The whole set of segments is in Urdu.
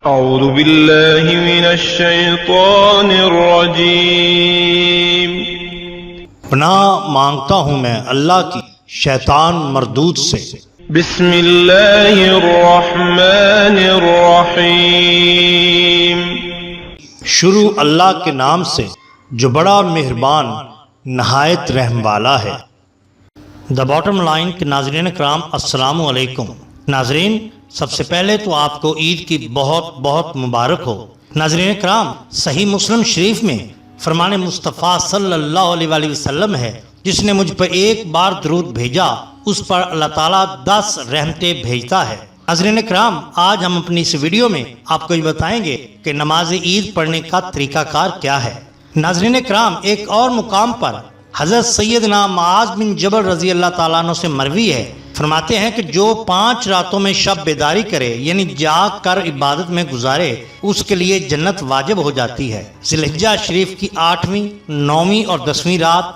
اعوذ باللہ من الشیطان الرجیم۔ پناہ مانگتا ہوں میں اللہ کی شیطان مردود سے۔ بسم اللہ الرحمن الرحیم۔ شروع اللہ کے نام سے جو بڑا مہربان نہایت رحم والا ہے۔ دا باٹم لائن کے ناظرین کرام السلام علیکم۔ ناظرین، سب سے پہلے تو آپ کو عید کی بہت بہت مبارک ہو۔ ناظرین کرام، صحیح مسلم شریف میں فرمان مصطفیٰ صلی اللہ علیہ وآلہ وسلم ہے، جس نے مجھ پر ایک بار درود بھیجا اس پر اللہ تعالیٰ 10 رحمتیں بھیجتا ہے۔ ناظرین کرام، آج ہم اپنی اس ویڈیو میں آپ کو یہ بتائیں گے کہ نماز عید پڑھنے کا طریقہ کار کیا ہے۔ ناظرین کرام، ایک اور مقام پر حضرت سیدنا معاذ بن جبل رضی اللہ تعالیٰ عنہ سے مروی ہے، فرماتے ہیں کہ جو 5 راتوں میں شب بیداری کرے یعنی جاگ کر عبادت میں گزارے، اس کے لیے جنت واجب ہو جاتی ہے۔ ذی الحجہ شریف کی 8ویں، 9ویں اور 10ویں رات،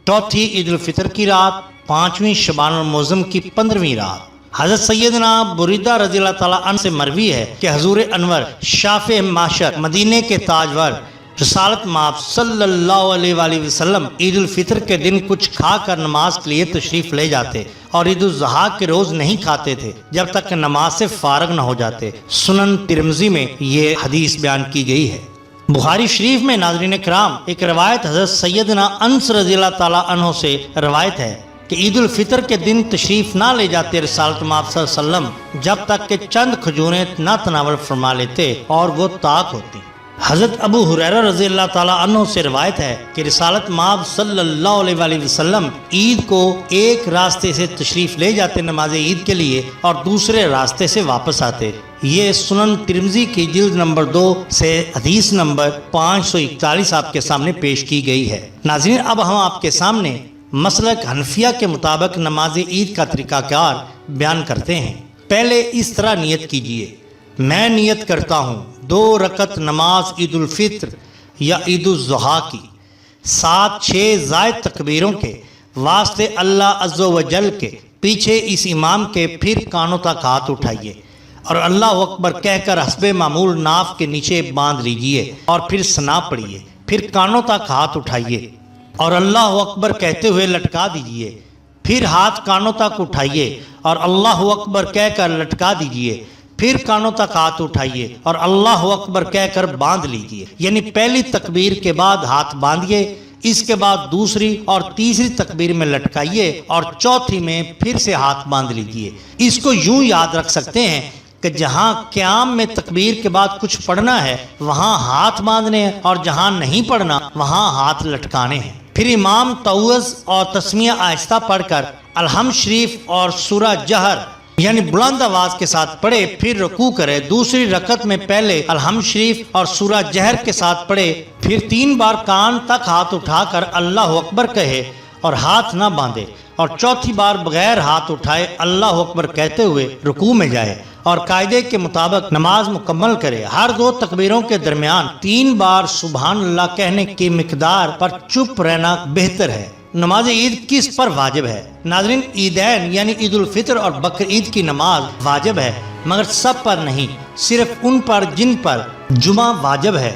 4تھی عید الفطر کی رات، 5ویں شعبان المعظم کی 15ویں رات۔ حضرت سیدنا بریدہ رضی اللہ تعالیٰ عنہ سے مروی ہے کہ حضور انور شافع معشر مدینے کے تاجور رسالت مآب صلی اللہ علیہ وآلہ وسلم عید الفطر کے دن کچھ کھا کر نماز کے لیے تشریف لے جاتے اور عید الاضحیٰ کے روز نہیں کھاتے تھے جب تک کہ نماز سے فارغ نہ ہو جاتے۔ سنن ترمذی میں یہ حدیث بیان کی گئی ہے۔ بخاری شریف میں ناظرین کرام ایک روایت حضرت سیدنا انس رضی اللہ تعالیٰ عنہ سے روایت ہے کہ عید الفطر کے دن تشریف نہ لے جاتے رسالت مآب صلی اللہ علیہ وسلم جب تک کہ چند کھجوریں نہ تناول فرما لیتے اور وہ طاق ہوتی۔ حضرت ابو ہریرہ رضی اللہ تعالیٰ عنہ سے روایت ہے کہ رسالت مآب صلی اللہ علیہ وآلہ وسلم عید کو ایک راستے سے تشریف لے جاتے نماز عید کے لیے اور دوسرے راستے سے واپس آتے۔ یہ سنن ترمذی کی جلد نمبر 2 سے حدیث نمبر 541 آپ کے سامنے پیش کی گئی ہے۔ ناظرین، اب ہم آپ کے سامنے مسلک حنفیہ کے مطابق نماز عید کا طریقہ کار بیان کرتے ہیں۔ پہلے اس طرح نیت کیجئے: میں نیت کرتا ہوں 2 رکعت نماز عید الفطر یا عید الاضحیٰ کی 7-6 زائد تکبیروں کے واسطے اللہ عز و جل کے پیچھے اس امام کے، پھر کانوں تک ہاتھ اٹھائیے اور اللہ اکبر کہہ کر حسب معمول ناف کے نیچے باندھ لیجئے اور پھر ثنا پڑھیے، پھر کانوں تک ہاتھ اٹھائیے اور اللہ اکبر کہتے ہوئے لٹکا دیجئے، پھر ہاتھ کانوں تک اٹھائیے اور اللہ اکبر کہہ کر لٹکا دیجئے، پھر کانوں تک ہاتھ اٹھائیے اور اللہ اکبر کہہ کر باندھ لیجئے۔ یعنی پہلی تکبیر کے بعد ہاتھ باندھیے، اس کے بعد دوسری اور تیسری تکبیر میں لٹکائیے اور چوتھی میں پھر سے ہاتھ باندھ لیجئے۔ اس کو یوں یاد رکھ سکتے ہیں کہ جہاں قیام میں تکبیر کے بعد کچھ پڑھنا ہے وہاں ہاتھ باندھنے ہیں اور جہاں نہیں پڑھنا وہاں ہاتھ لٹکانے ہیں۔ پھر امام تعوذ اور تسمیہ آہستہ پڑھ کر الحمد شریف اور سورہ جہر یعنی بلند آواز کے ساتھ پڑھے، پھر رکوع کرے۔ دوسری رکعت میں پہلے الحمد شریف اور سورہ جہر کے ساتھ پڑھے، پھر 3 بار کان تک ہاتھ اٹھا کر اللہ اکبر کہے اور ہاتھ نہ باندھے، اور چوتھی بار بغیر ہاتھ اٹھائے اللہ اکبر کہتے ہوئے رکوع میں جائے اور قاعدے کے مطابق نماز مکمل کرے۔ ہر 2 تکبیروں کے درمیان 3 بار سبحان اللہ کہنے کی مقدار پر چپ رہنا بہتر ہے۔ نماز عید کس پر واجب ہے؟ ناظرین، عیدین یعنی عید الفطر اور بقر عید کی نماز واجب ہے، مگر سب پر نہیں، صرف ان پر جن پر جمعہ واجب ہے۔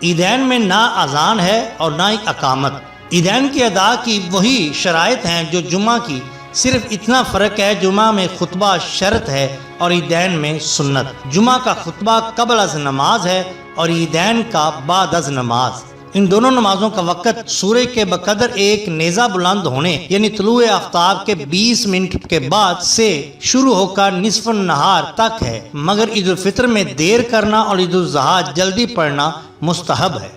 عیدین میں نہ اذان ہے اور نہ ہی اقامت۔ عیدین کی ادا کی وہی شرائط ہیں جو جمعہ کی، صرف اتنا فرق ہے جمعہ میں خطبہ شرط ہے اور عیدین میں سنت۔ جمعہ کا خطبہ قبل از نماز ہے اور عیدین کا بعد از نماز۔ ان دونوں نمازوں کا وقت سورج کے بقدر ایک نیزہ بلند ہونے یعنی طلوع آفتاب کے 20 منٹ کے بعد سے شروع ہو کر نصف النہار تک ہے، مگر عید الفطر میں دیر کرنا اور عید الاضحیٰ جلدی پڑھنا مستحب ہے۔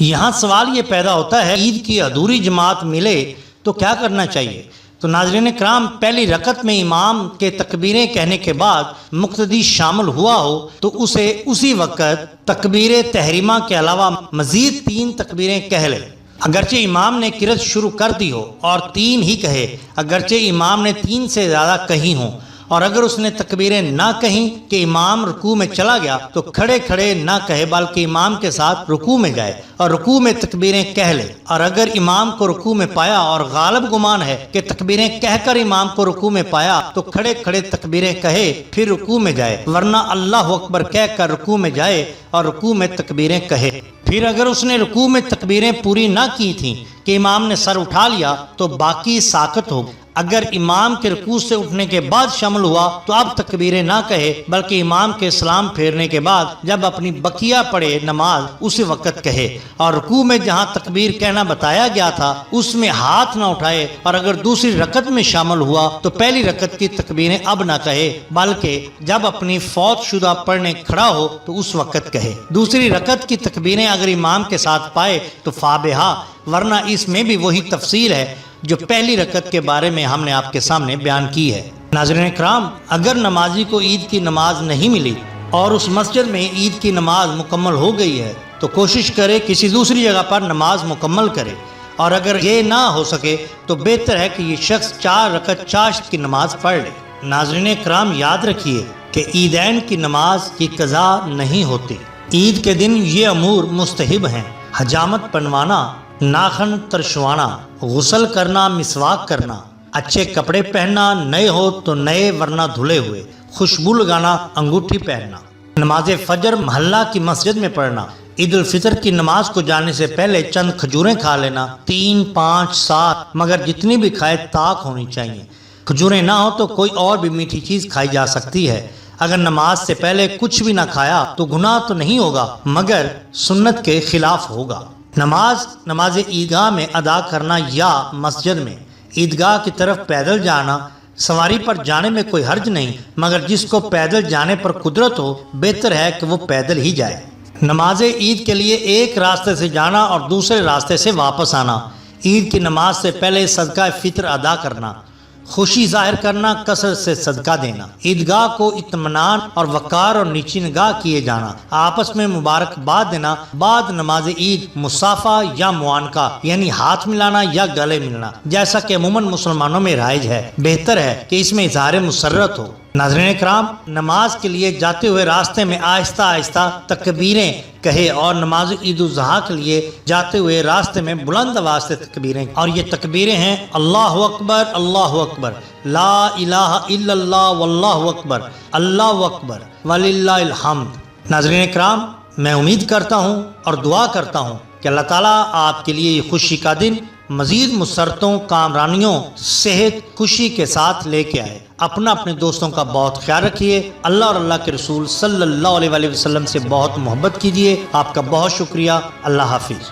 یہاں سوال یہ پیدا ہوتا ہے عید کی ادھوری جماعت ملے تو کیا کرنا چاہیے؟ تو ناظرین کرام، پہلی رکعت میں امام کے تکبیریں کہنے کے بعد مقتدی شامل ہوا ہو تو اسے اسی وقت تکبیر تحریمہ کے علاوہ مزید 3 تکبیریں کہہ لے، اگرچہ امام نے قرأت شروع کر دی ہو، اور 3 ہی کہے اگرچہ امام نے 3 سے زیادہ کہی ہوں، اور اگر اس نے تکبیریں نہ کہیں کہ امام رکوع میں چلا گیا تو کھڑے کھڑے نہ کہے بلکہ امام کے ساتھ رکوع میں جائے اور رکوع میں تکبیریں کہہ لے، اور اگر امام کو رکوع میں پایا اور غالب گمان ہے کہ تکبیریں کہہ کر امام کو رکوع میں پایا تو کھڑے کھڑے تکبیریں کہے پھر رکوع میں جائے، ورنہ اللہ اکبر کہہ کر رکوع میں جائے اور رکوع میں تکبیریں کہے۔ پھر اگر اس نے رکوع میں تکبیریں پوری نہ کی تھیں کہ امام نے سر اٹھا لیا تو باقی ساکت ہو۔ اگر امام کے رکوع سے اٹھنے کے بعد شامل ہوا تو اب تکبیریں نہ کہے بلکہ امام کے سلام پھیرنے کے بعد جب اپنی بقیہ پڑھے نماز اسی وقت کہے، اور رکوع میں جہاں تکبیر کہنا بتایا گیا تھا اس میں ہاتھ نہ اٹھائے، اور اگر دوسری رکعت میں شامل ہوا تو پہلی رکعت کی تکبیریں اب نہ کہے بلکہ جب اپنی فوت شدہ پڑھنے کھڑا ہو تو اس وقت کہے۔ دوسری رکعت کی تکبیریں اگر امام کے ساتھ پائے تو فابہا، ورنہ اس میں بھی وہی تفصیل ہے جو پہلی رکعت کے بارے میں ہم نے آپ کے سامنے بیان کی ہے۔ ناظرین کرام، اگر نمازی کو عید کی نماز نہیں ملی اور اس مسجد میں عید کی نماز مکمل ہو گئی ہے تو کوشش کرے کسی دوسری جگہ پر نماز مکمل کرے، اور اگر یہ نہ ہو سکے تو بہتر ہے کہ یہ شخص 4 رکعت چاشت کی نماز پڑھ لے۔ ناظرین کرام، یاد رکھیے کہ عیدین کی نماز کی قضا نہیں ہوتی۔ عید کے دن یہ امور مستحب ہیں: حجامت بنوانا، ناخن ترشوانا، غسل کرنا، مسواک کرنا، اچھے کپڑے پہننا، نئے ہو تو نئے ورنہ دھلے ہوئے، خوشبو لگانا، انگوٹھی پہننا، نماز فجر محلہ کی مسجد میں پڑھنا، عید الفطر کی نماز کو جانے سے پہلے چند کھجوریں کھا لینا، 3، 5، 7 مگر جتنی بھی کھائے طاق ہونی چاہیے۔ کھجوریں نہ ہو تو کوئی اور بھی میٹھی چیز کھائی جا سکتی ہے۔ اگر نماز سے پہلے کچھ بھی نہ کھایا تو گناہ تو نہیں ہوگا مگر سنت کے خلاف ہوگا۔ نماز عیدگاہ میں ادا کرنا یا مسجد میں، عیدگاہ کی طرف پیدل جانا، سواری پر جانے میں کوئی حرج نہیں، مگر جس کو پیدل جانے پر قدرت ہو بہتر ہے کہ وہ پیدل ہی جائے۔ نماز عید کے لیے ایک راستے سے جانا اور دوسرے راستے سے واپس آنا، عید کی نماز سے پہلے صدقہ فطر ادا کرنا، خوشی ظاہر کرنا، کثرت سے صدقہ دینا، عیدگاہ کو اطمینان اور وقار اور نیچی نگاہ کیے جانا، آپس میں مبارکباد دینا، بعد نماز عید مصافحہ یا معانقہ یعنی ہاتھ ملانا یا گلے ملنا، جیسا کہ عموماً مسلمانوں میں رائج ہے، بہتر ہے کہ اس میں اظہار مسرت ہو۔ ناظرین کرام، نماز کے لیے جاتے ہوئے راستے میں آہستہ آہستہ تکبیریں کہے، اور نماز عید الاضحیٰ کے لیے جاتے ہوئے راستے میں بلند آواز سے تکبیریں، اور یہ تکبیریں ہیں: اللہ اکبر، اللہ اکبر، لا الہ الا اللہ، واللہ اکبر، اللہ اکبر، وللہ الحمد۔ ناظرین کرام، میں امید کرتا ہوں اور دعا کرتا ہوں کہ اللہ تعالیٰ آپ کے لیے یہ خوشی کا دن مزید مسرتوں، کامرانیوں، صحت، خوشی کے ساتھ لے کے آئے۔ اپنے دوستوں کا بہت خیال رکھیے۔ اللہ اور اللہ کے رسول صلی اللہ علیہ وسلم سے بہت محبت کیجیے۔ آپ کا بہت شکریہ۔ اللہ حافظ۔